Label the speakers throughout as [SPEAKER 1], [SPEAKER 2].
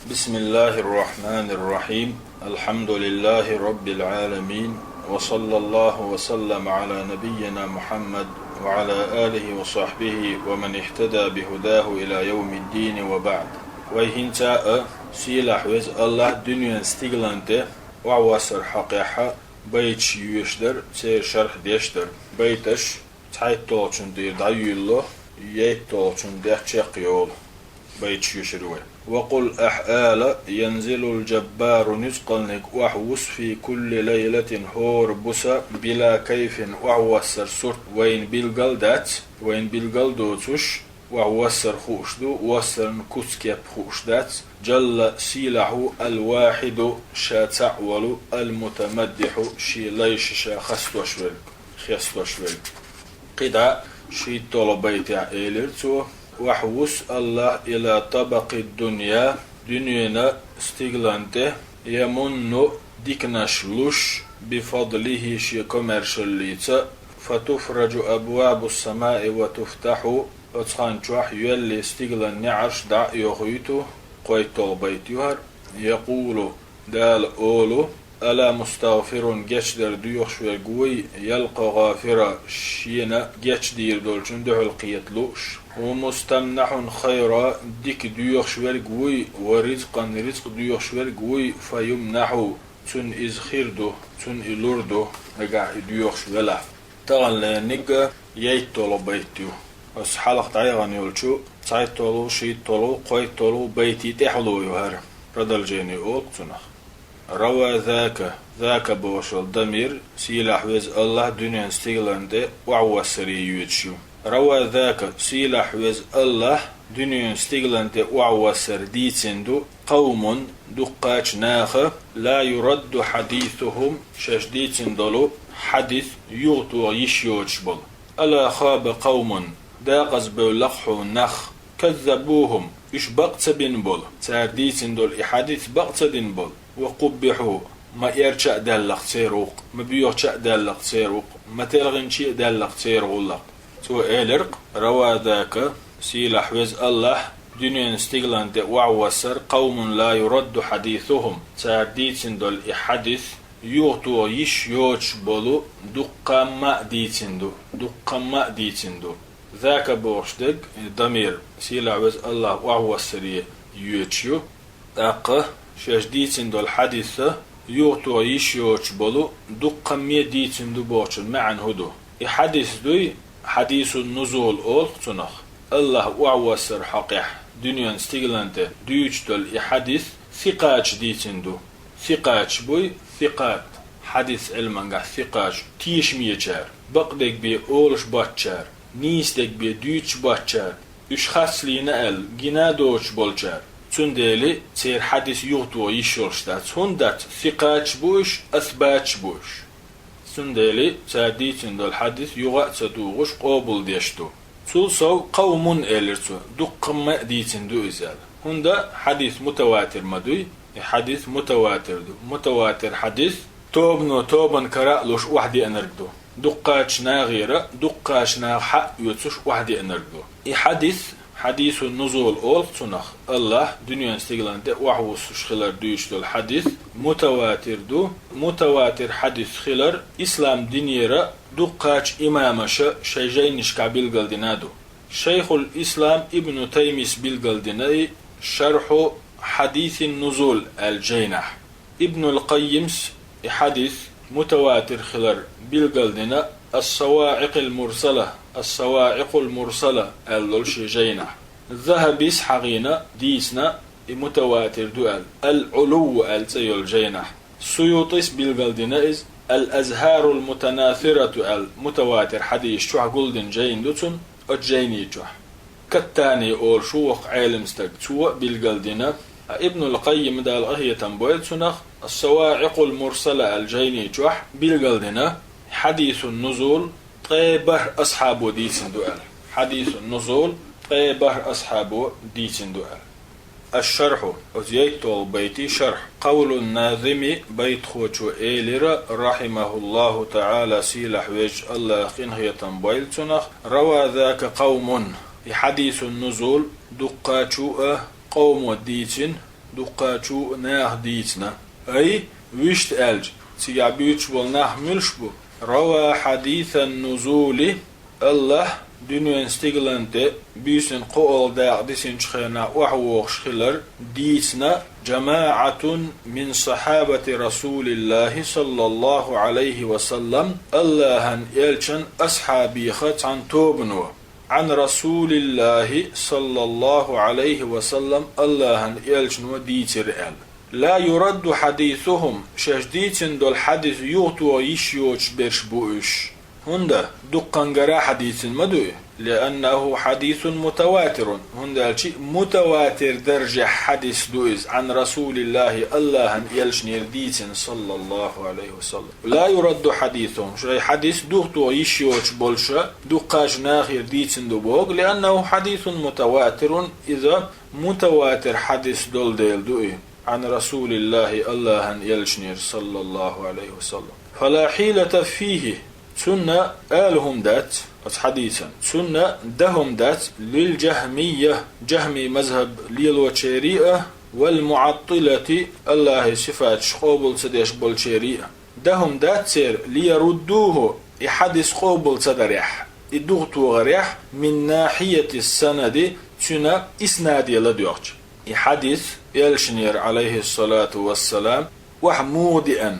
[SPEAKER 1] بسم الله الرحمن الرحيم الحمد لله رب العالمين وصلى الله وسلم على نبينا محمد وعلى آله وصحبه ومن اهتدى بهداه إلى يوم الدين وبعد ويهنتا سيلح وز الله دنيا استغلانته وعواسر حقيحة بيت يشدر سير شرح ديشدر بيتش تحيط طولشن دير دعيو ييت طولشن دير تشيقيول بيت يشروه وقل أحآل ينزل الجبار نزقلنك وحوس في كل ليلة هور بسا بلا كيف وحوسر سرت وين بالقلدات وين بالقلدوتش وحوسر خوشدو وسر كسكيب خوشدات جل سيله الواحد شاتعول المتمدح شي ليش شا خستوشول قدا شي طلبيت عيلرتو وحوس الله إلى طبق الدنيا دنيانا استغلانته يمن ديكناشلوش بفضله شي كوميرشاليتا فتفرج أبواب السماء وتفتح وتخانشوح يلي استغلان نعرش دع يغيتو قويتو بيتيوهر يقول دال أولو ألا مستغفر جشدر ديوخ شوي قوي يلقى غافرة شينا جشدير دولشن دعو القيتلوش ومستمنح خيرا ديك ديوخ شوي قوي ورزقا رزق ديوخ شوي قوي فيمنح تن إزخيردو تن إلوردو نقع ديوخ شوي لا تغل نقا ييتولو بيتيو بس حلق تعيغان يولشو تايتولو شيتولو قويتولو بيتي تحلو يوهر ردل جيني أوقتنا روى ذاك بوشل دمير سيلاح وز الله دنيا استغلانده وعوسري يوتشو روى ذاك سيلاح وز الله دنيا استغلانده وعوسر ديتسندو قوم دقاش ناخ لا يرد حديثهم ششديتسندلو حديث يغطو يشيوش بل ألا خاب قوم داقز بولقحو نخ كذبوهم إش بقت بن بل تارديتسندل إحاديث بقت بن بل وقبحوا ما يرجع دلق سيروق ما بيرجع دلق سيروق ما تلغن شيء دلق سيروق تو إلرق روى ذاك سيلح وز الله دنيا استغلان وعوسر قوم لا يرد حديثهم تارديتن دول إحاديث يوتو يوش بولو دقا ما ديتندو ذاك بوشدق ضمير سيلح وز الله وعوسر يوتشيو أقه شجديتن دول حديثة يوتو يشيوش بولو دقا ميديتن دو بوشن معن هدو حديث دوي حديث النزول أول تنخ الله وعوسر حقيح دنيا استغلانته دوش دول حديث ثقاج ديتن دو ثقاج بوي ثقات حديث علمان ثقاج تيش ميجار بقدك بي أولش باتشار نيستك بي دوش باتشار اش خاصلينا ال جنا دوش بولجار تندلي سير حديث يغطو يشورشتات هندات ثقاج بوش أثباتش بوش تندلي ساديتن دول حديث يغا تدوغش قابل ديشتو تلسو قوم إلرتو دقم ديتن دو إزال هندا حديث متواتر مدوي حديث متواتر حديث توبن كرألوش وحدي أنرقدو دقاش ناغيرة دقاش ناغ حق يوتسوش وحدي أنرقدو حديث النزول أول تنخ الله دنيا استغلان ده وحوسش خلر دوش دول حديث متواتر حديث خلر إسلام دنيرة دقاش إمامش شيجينش كابيل قلدنادو شيخ الإسلام ابن تيميس بالقلدناي شرح حديث النزول الجينح ابن القيمس حديث متواتر خلر بالقلدنا الصواعق المرسلة اللولش جينح الذهبيس حقينا ديسنا متواتر دوال العلو التيول جينح سيوطيس بالقلدنا الأزهار المتناثرة المتواتر حديث شوح قلدن جين دوتون الجيني جوح كالتاني أول شوق عالم استقتوا بالقلدنا ابن القيم دال أهي تنبويل سنخ الصواعق المرسلة الجيني جوح بالقلدنا حديث النزول طيبه أصحابه ديتن دوال حديث النزول طيبه أصحابه ديتن دوال الشرح أزيت البيت شرح قول الناظم بيت خوشو إيلر رحمه الله تعالى سيلح ويج الله قنه تنبويل تنخ روى ذاك قوم حديث النزول دقاتشو قوم ديتن دقاتشو ناه ديتنا أي ويشت ألج سيعبيتش والناه ملشبو روى حديث النزول الله دنيا استغلانت بيسن قول دا ديسن شخينا وحوخ شخلر ديتنا جماعة من صحابة رسول الله صلى الله عليه وسلم الله يلشن أصحابي خط عن توبنو عن رسول الله صلى الله عليه وسلم الله يلشن وديتر ال لا يرد حديثهم شجديتن دول حديث يغتو يشيوش برش بوش هندا دقنقرا حديث مدوي لأنه حديث متواتر هندا متواتر درجة حديث دوز عن رسول الله يلشنير ديتن صلى الله عليه وسلم لا يرد حديثهم شري حديث دقتو يشيوش بولشا دقاج ناخير ديتن دوبوغ لأنه حديث متواتر إذا متواتر حديث دول ديل دوي عن رسول الله يلشنير صلى الله عليه وسلم فلا حيلة فيه سنة آلهم دات حديثا سنة دهم دات للجهمية جهمي مذهب للوشيريئة والمعطلة الله صفات شقوبل سديش بالشيريئة دهم دات سير ليردوه يحدث قوبل سدريح يدغتو غريح من ناحية السند سنة إسنادي لديوش يحدث يلشنير عليه الصلاة والسلام وحمودئا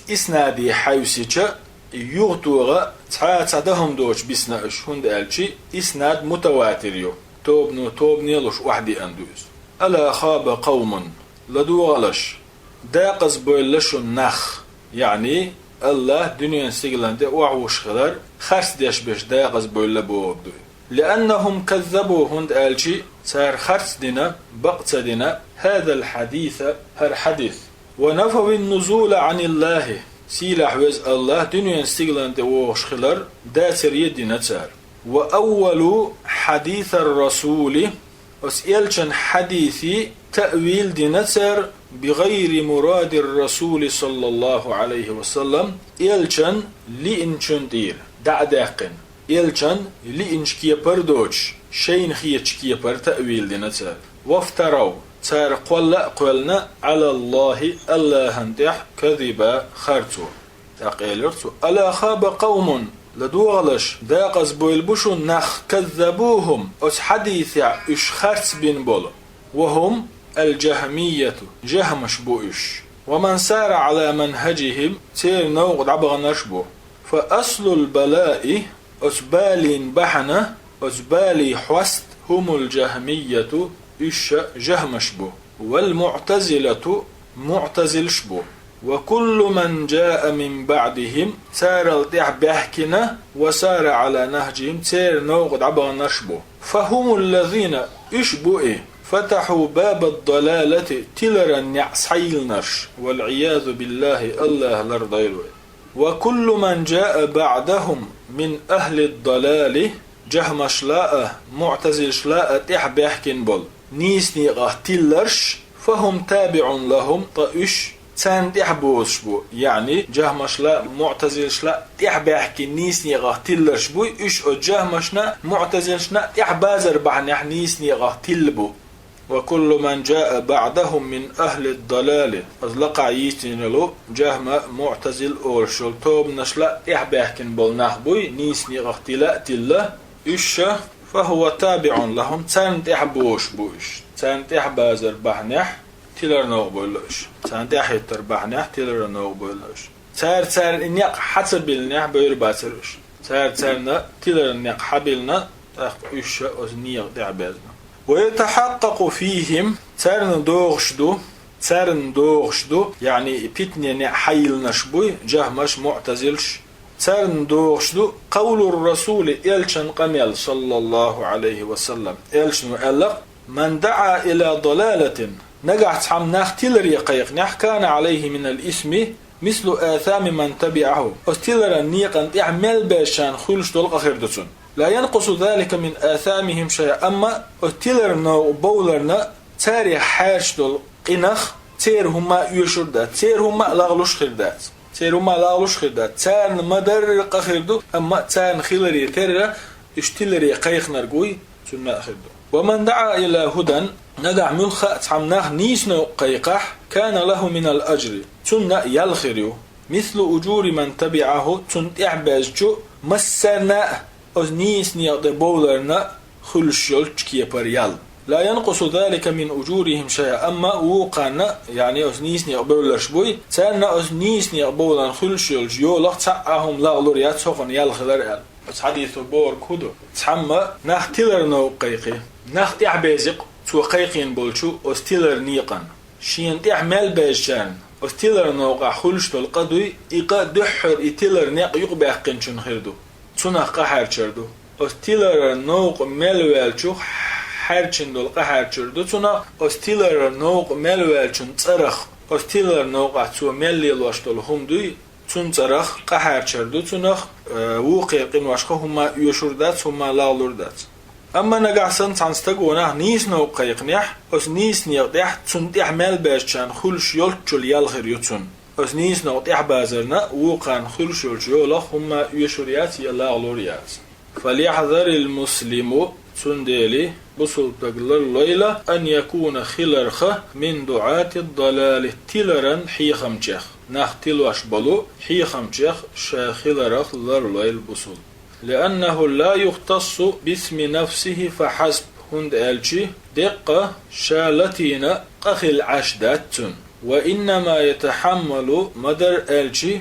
[SPEAKER 1] إسنادي حيوسيشا يغتوغا تعدهم دوش بسناش هند ألشي إسناد متواتريو توبني لش وحدي أندوز ألا خاب قوم لدوغلش داقز بولش النخ يعني الله دنيا استغلان دي وعوش خلر خرس ديش بش داقز بول بوغدو لأنهم كذبوا هند ألشي صار خرس دينا بقت دينا هذا الحديث هر حديث ونفوا النزول عن الله سيلا حوز الله دنيا استغلان دوش خلر داتر يدنا تار وأول حديث الرسول وسئلشن حديثي تأويل دينتر بغير مراد الرسول صلى الله عليه وسلم إلشن لإنشن دير دعداقن إلشن لإنشكي بردوش شين خيشكي بر تأويل دينتر وافتروا تار قولنا على الله هندح كذبا خرتو تقيلرتو ألا خاب قوم لدوغلش داقز بويلبوشو نخ كذبوهم أس حديث إش خرت بن بول وهم الجهمية جهمش بوئش ومن سار على منهجهم تير نوغد عبغنش بو فأصل البلاء أسبالي بحنة أسبالي حوست هم الجهمية إش جهمش بو والمعتزلة معتزلش بو وكل من جاء من بعدهم سار الدح بحكنا وسار على نهجهم سير نوغد عبغنش بو فهم الذين إشبوا فتحوا باب الضلالة تلرا يعسحيلنش والعياذ بالله الله لرضيلوه وكل من جاء بعدهم من أهل الضلال جهمش لاء معتزلش لاء تح بحكن بول نيسني غهتلرش فهم تابع لهم طائش تان تحبوش بو يعني جهمش لا معتزلش لا تحبحكي نيسني غهتلرش بو إش جهمشنا معتزلشنا تحبازر بحن نيسني غهتل وكل من جاء بعدهم من أهل الضلال أزلقع يستين له جهم معتزل أولشل توب نشلا تحبحكن بول نحبوي نيسني غهتلا تلا إش فهو تابع لهم تان تحبوش بوش تان تحبازر بحنح تيلر نوبولش تان تحيتر بحنح تيلر نوبولش تار إنيق حسب النح بير باسرش تار تيلر إنيق حبلنا تاخ إيش أزنيق دعبازنا ويتحقق فيهم تار ندوغشدو يعني بيتني حيل نشبوي جهمش معتزلش تار ندوغشدو قول الرسول إلشن قميل صلى الله عليه وسلم إلشن ألق من دعا إلى ضلالة نجعت حم نختلر يقيق نح كان عليه من الاسم مثل آثام من تبعه استلر النيقا يعمل باشان خلش دول أخيردسون لا ينقص ذلك من آثامهم شيء أما استلرنا وبولرنا تاري حاش دول قنخ تير هما يشردات تير هما لاغلوش خردات تار مدر قخردو أما تار خلري تير اشتلر يقيق نرقوي سنة أخردو ومن دعا إلى هدى نقع ملخ تعمناه نيسنا قيقح كان له من الأجر تن يلخريو مثل أجور من تبعه تن إعبازجو مسرنا أز نيسني بولرنا خلشول كيبر يل لا ينقص ذلك من أجورهم شيئا أما وقعنا يعني أز نيسني بولرش بوي تانا أز نيسني بولن خلشول يولخ تعهم لا غلوريات سوخن يلخلر ال حديث بور كودو تحمى نختلر نو قيقي نخت إعبازق تو قيقين بولشو أستيلر نيقن شين تعمل باجان أستيلر نوقع خلش تلقدوي إقا دحر إتيلر نيق يقبع قنشن خيردو تنا قحر چردو أستيلر نوق ملوالچو حرچن دول قحر چردو تنا أستيلر نوق ملوالچن تصرخ أستيلر نوقع تو مليل واشتول هم دوي تون تصرخ قحر چردو تنا وقيقين واشخه هما يشردات هما لاغلردات أما نقعسن تنستقونه نيس نو قيقنيح أس نيس نيقدح تنتح مال باشان خلش يلتشل يلخر يتون أس نيس نقدح بازرنا وقان خلش يلتشل هما يشريات يلا غلوريات فليحذر المسلم تنديلي بصل تقلر الليلة أن يكون خلرخ من دعاة الضلال تلرا حيخمجخ نختلوش بلو حيخمجخ شاخلرخ لرليل بصل لأنه لا يختص باسم نفسه فحسب هند ألشي دقة شالتين قخل عشداتن وإنما يتحمل مدر ألشي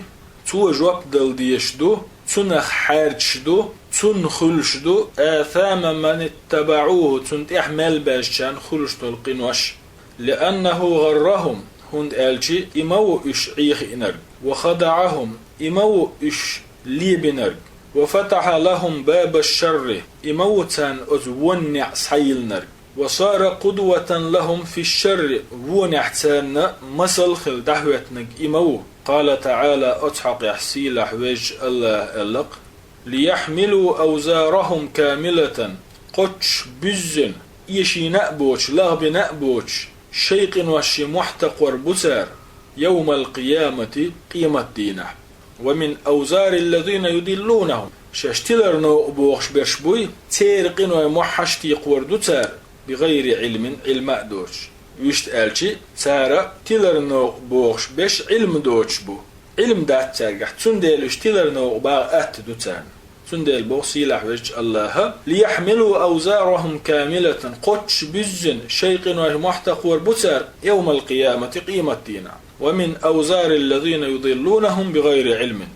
[SPEAKER 1] توجوب دل ديشدو تنخ حارجدو تنخلشدو آثام من اتبعوه تنتحمل باشان خلشدو القنوش لأنه غرهم هند ألشي إمو إش عيخ إنرق وخدعهم إمو إش ليبنرق وفتح لهم باب الشر إموتان أزونع سحيلنر وصار قدوة لهم في الشر ونحتان مسل خل دعوتنك إمو قال تعالى أتحق يحسيل حويج الله ألق ليحملوا أوزارهم كاملة قتش بزن يشي نأبوش لغب نأبوش شيق وشي محتقر بسار يوم القيامة قيمة دينه ومن أوزار الذين يدلونهم شاشتلر نو بوخش برشبوي تيرقين ومحشتي قوردو تار بغير علم دوش ويشت ألشي تارا تيلر نو بوخش بش علم دوش بو علم دات تارقح تندل اشتلر نو باغ أتدو تان تندل بوخسي لحوج الله ليحملوا أوزارهم كاملة قتش بزن شيقين ومحتقور بتار يوم القيامة قيمة دينا ومن أوزار الذين يضلونهم بغير علم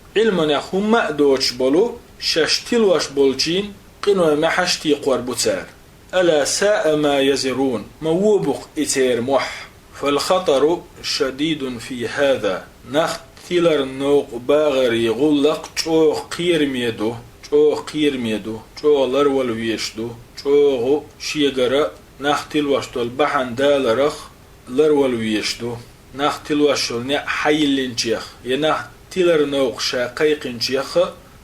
[SPEAKER 1] هم دوش بلو شاشتلوش بولشين قنوا محشتي قربتار ألا ساء ما يزرون موبق إتير مح فالخطر شديد في هذا نختلر نوق باغري غلق چوغ قير ميدو چوغ لرول ويشدو چوغ شيغرا نختلوش تول بحن دالرخ لرول ويشدو نختلوشل نع حيلنجيخ ينختلر نوق شاقيقنجيخ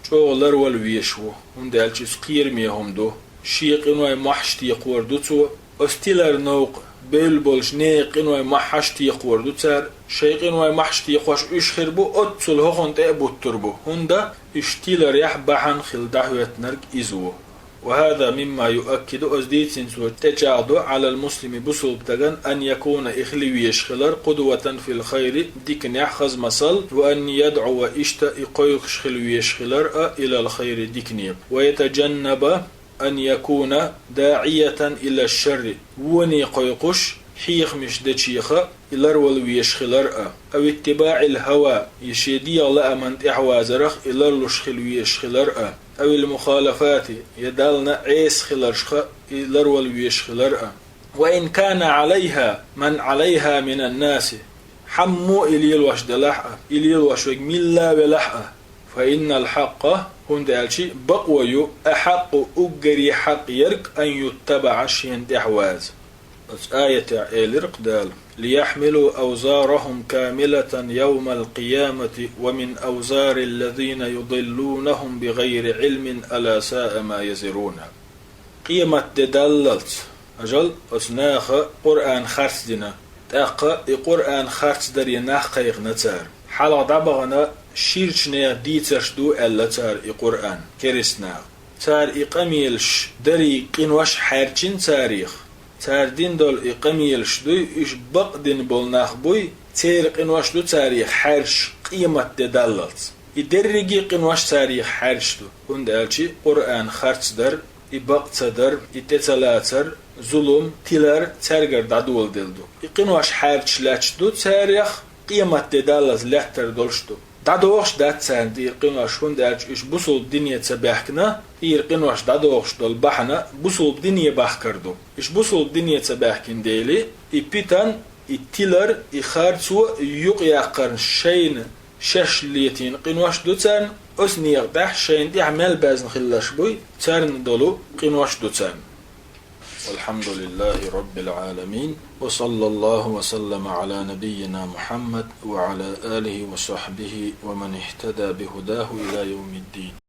[SPEAKER 1] چوغلر والويشو هندالچ قير ميهم دو شيقنوي محشتي قوردوتو استيلر نوق بلبولش نيقنوي محشتي قوردوتر شيقنوي محشتي خوش اشخربو اتسل هخنت ابوتربو هندا اشتيلر يحبحن خلدحوت نرق ازو وهذا مما يؤكد أزديت سنسو تجاهدو على المسلم بصلب تغن أن يكون إخلي يشخلر قدوة في الخير ديكن يحخز مصل وأن يدعو وإشتا إقويق شخل يشخلر إلى الخير ديكني ويتجنب أن يكون داعية إلى الشر وني قيقش حيخ مش دشيخ إلر والويشخلر أو اتباع الهوى يشيدي الله من إحوازرخ إلر لشخل ويشخلر أو المخالفات يدالنا عيس خلرشخ إلر والويشخلر وإن كان عليها من عليها من الناس حمو إليل وش دلحة إليل وش ملا بلحة فإن الحق هند الشي بقوي أحق أجري حق يرك أن يتبع شين إحواز آية إلرق دال ليحملوا أوزارهم كاملة يوم القيامة ومن أوزار الذين يضلونهم بغير علم ألا ساء ما يزرون قيمة دللت أجل أسناخ قرآن خرس دينا تاق قرآن خرس دري ناخ قيق نتار حالا دبغنا شيرشنا ديترش دو ألا تار قرآن كرسنا تار إقاميلش دري قنوش حارجين تاريخ تاردين دول إقاميلشدوي إش بقدن بولناخبوي تير قنواشدو تاريخ حرش قيمة دلالت يدرجي قنواش تاريخ حرشدو هند ألشي قرآن خرص در إبقتدر إتتلاتر zulum tiler terger dadul deldu. İqinwaş harçlaçdu tarix qiyamat dedalaz lehter dolşdu. Dadoğş datsan İqinwaş hundarç iş busul dünya sabahkna İqinwaş dadoğş dol bahna busul dünya bahkardu. İş busul dünya sabahkin deli ipitan ittiler İxarçu yuq yaqarn şeyin şeşliyetin qinwaş dutan osniyaq dah şeyin i'mal bazn khillash buy tarn dolu qinwaş dutan. والحمد لله رب العالمين وصلى الله وسلم على نبينا محمد وعلى آله وصحبه ومن اهتدى بهداه إلى يوم الدين